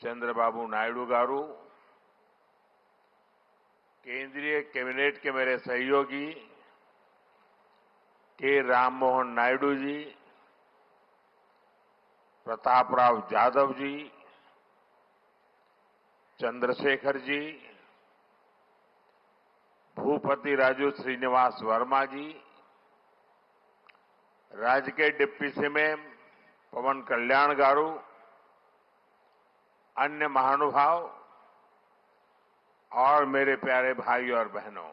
చంద్రబాబు నాయుడు గారు, केंद्रीय कैबिनेट के मेरे सहयोगी के राममोहन नायडू जी, प्रताप राव जाधव जी, चंद्रशेखर जी, भूपति राजू श्रीनिवास वर्मा जी, राज्य के डिप्टी सीएम पवन कल्याण गारू, अन्य महानुभाव और मेरे प्यारे भाई और बहनों,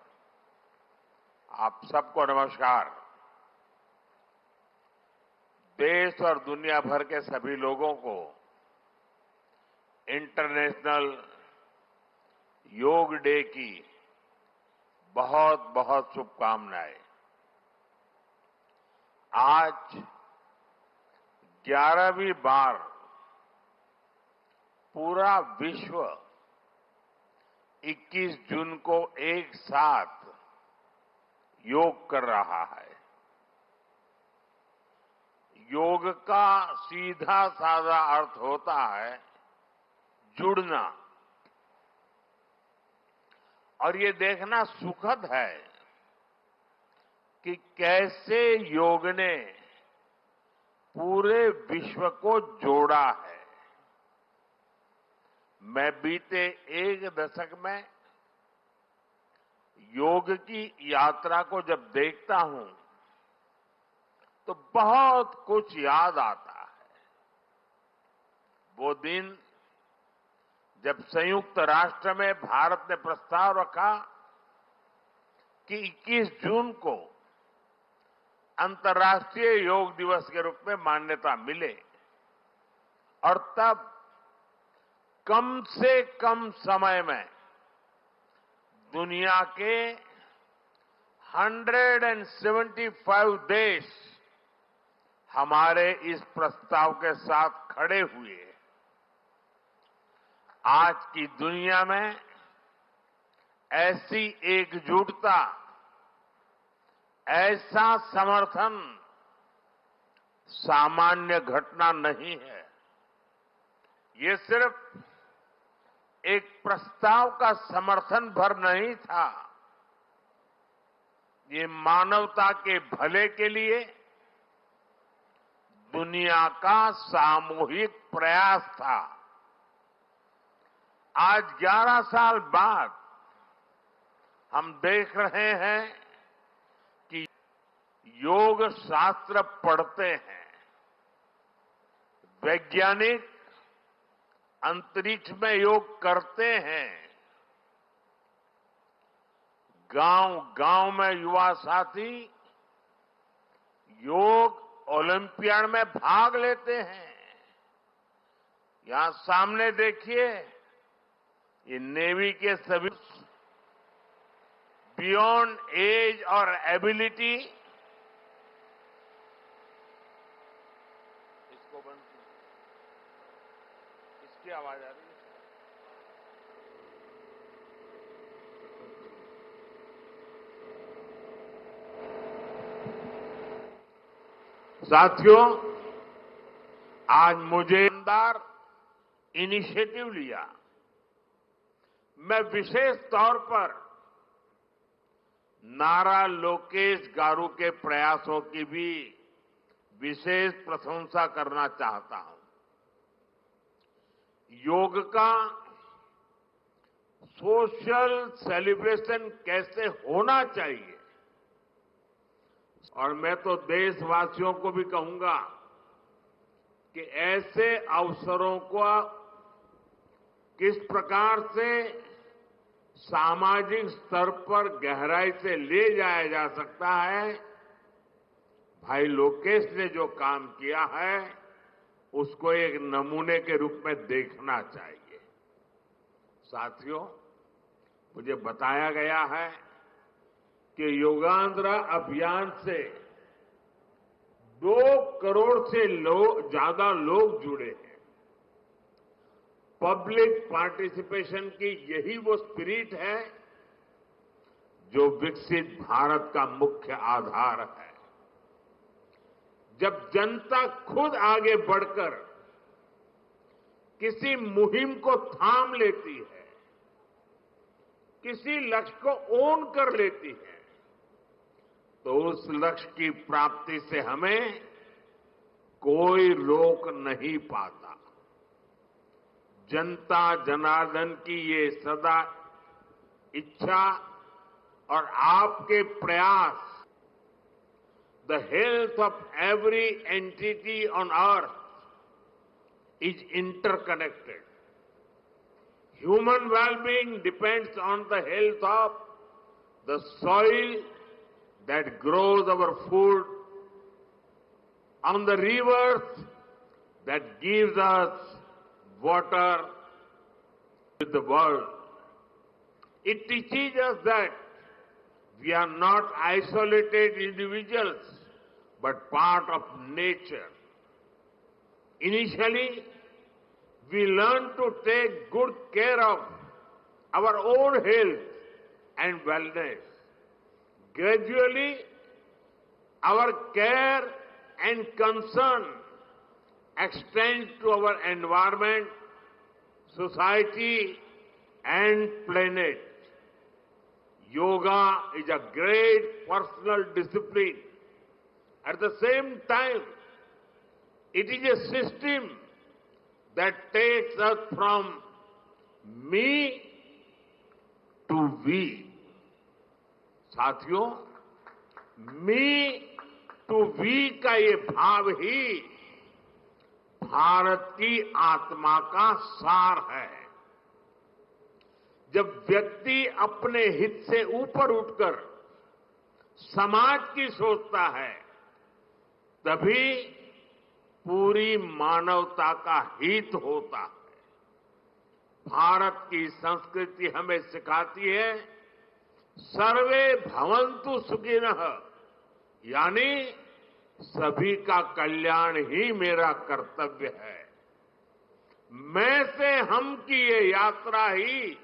आप सबको नमस्कार। देश और दुनिया भर के सभी लोगों को इंटरनेशनल योग डे की बहुत बहुत शुभकामनाएं। आज 11वीं बार पूरा विश्व 21 जून को एक साथ योग कर रहा है। योग का सीधा साधा अर्थ होता है जुड़ना, और ये देखना सुखद है कि कैसे योग ने पूरे विश्व को जोड़ा है। मैं बीते एक दशक में योग की यात्रा को जब देखता हूं तो बहुत कुछ याद आता है। वो दिन जब संयुक्त राष्ट्र में भारत ने प्रस्ताव रखा कि 21 जून को अंतर्राष्ट्रीय योग दिवस के रूप में मान्यता मिले, और तब कम से कम समय में दुनिया के 175 देश हमारे इस प्रस्ताव के साथ खड़े हुए। आज की दुनिया में ऐसी एकजुटता, ऐसा समर्थन सामान्य घटना नहीं है। ये सिर्फ एक प्रस्ताव का समर्थन भर नहीं था, ये मानवता के भले के लिए दुनिया का सामूहिक प्रयास था। आज 11 साल बाद हम देख रहे हैं कि योग शास्त्र पढ़ते हैं, वैज्ञानिक अंतरिक्ष में योग करते हैं, गांव-गांव में युवा साथी योग ओलंपियाड में भाग लेते हैं। यहां सामने देखिए, ये नेवी के सभी बियॉन्ड एज और एबिलिटी, इसको बंद कीजिए, इसकी आवाज आ रही है। साथियों, आज मुझे शानदार इनिशिएटिव लिया। मैं विशेष तौर पर नारा लोकेश गारू के प्रयासों की भी विशेष प्रशंसा करना चाहता हूं। योग का सोशल सेलिब्रेशन कैसे होना चाहिए, और मैं तो देशवासियों को भी कहूंगा कि ऐसे अवसरों को किस प्रकार से सामाजिक स्तर पर गहराई से ले जाया जा सकता है। भाई लोकेश ने जो काम किया है उसको एक नमूने के रूप में देखना चाहिए। साथियों, मुझे बताया गया है कि योगांध्रा अभियान से 2 करोड़ से ज्यादा लोग जुड़े हैं। पब्लिक पार्टिसिपेशन की यही वो स्पिरिट है जो विकसित भारत का मुख्य आधार है। जब जनता खुद आगे बढ़कर किसी मुहिम को थाम लेती है, किसी लक्ष्य को ओन कर लेती है, तो उस लक्ष्य की प्राप्ति से हमें कोई रोक नहीं पाता। जनता जनार्दन की ये सदा इच्छा और आपके प्रयास, the health of every entity on earth is interconnected. Human well-being depends on the health of the soil that grows our food, on the rivers that gives us water with the world. It teaches us that we are not isolated individuals, but part of nature. Initially, we learn to take good care of our own health and wellness. Gradually, our care and concern extends to our environment, society, and planet. Yoga is a great personal discipline. At the same time, it is a system that takes us from me to we. साथियों, मी to we का ये भाव ही भारत की आत्मा का सार है। जब व्यक्ति अपने हित से ऊपर उठकर समाज की सोचता है, तभी पूरी मानवता का हित होता है। भारत की संस्कृति हमें सिखाती है, सर्वे भवन्तु सुखिनः, यानी सभी का कल्याण ही मेरा कर्तव्य है। मैं से हम की ये यात्रा ही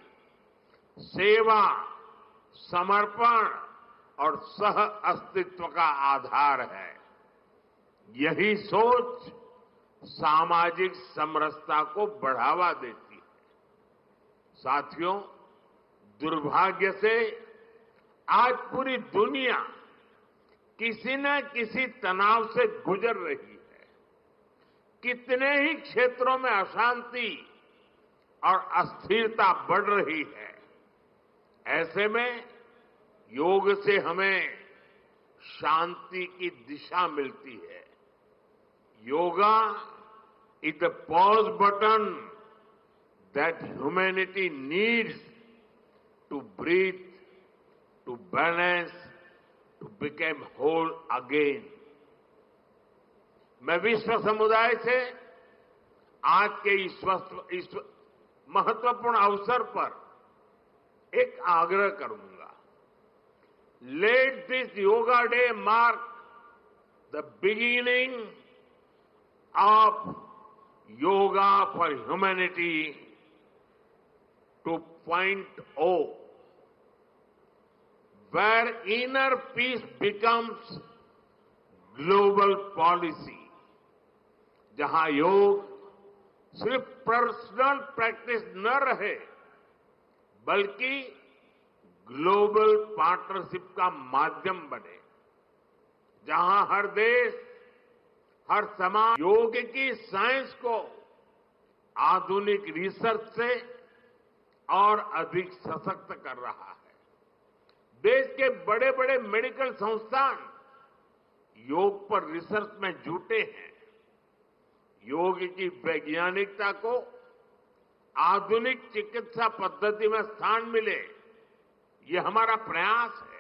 सेवा, समर्पण और सह अस्तित्व का आधार है। यही सोच सामाजिक समरसता को बढ़ावा देती है। साथियों, दुर्भाग्य से आज पूरी दुनिया किसी न किसी तनाव से गुजर रही है। कितने ही क्षेत्रों में अशांति और अस्थिरता बढ़ रही है। ऐसे में योग से हमें शांति की दिशा मिलती है। Yoga is the pause button that humanity needs to breathe, to balance, to become whole again. मैं विश्व समुदाय से आज के इस महत्वपूर्ण अवसर पर एक आग्रह करूंगा। Let this Yoga Day mark the beginning of Yoga for Humanity 2.0, where inner peace becomes global policy, जहां योग सिर्फ पर्सनल प्रैक्टिस न रहे, बल्कि ग्लोबल पार्टनरशिप का माध्यम बने, जहां हर देश, हर समाज योग की साइंस को आधुनिक रिसर्च से और अधिक सशक्त कर रहा है। देश के बड़े बड़े मेडिकल संस्थान योग पर रिसर्च में जुटे हैं। योग की वैज्ञानिकता को आधुनिक चिकित्सा पद्धति में स्थान मिले, ये हमारा प्रयास है।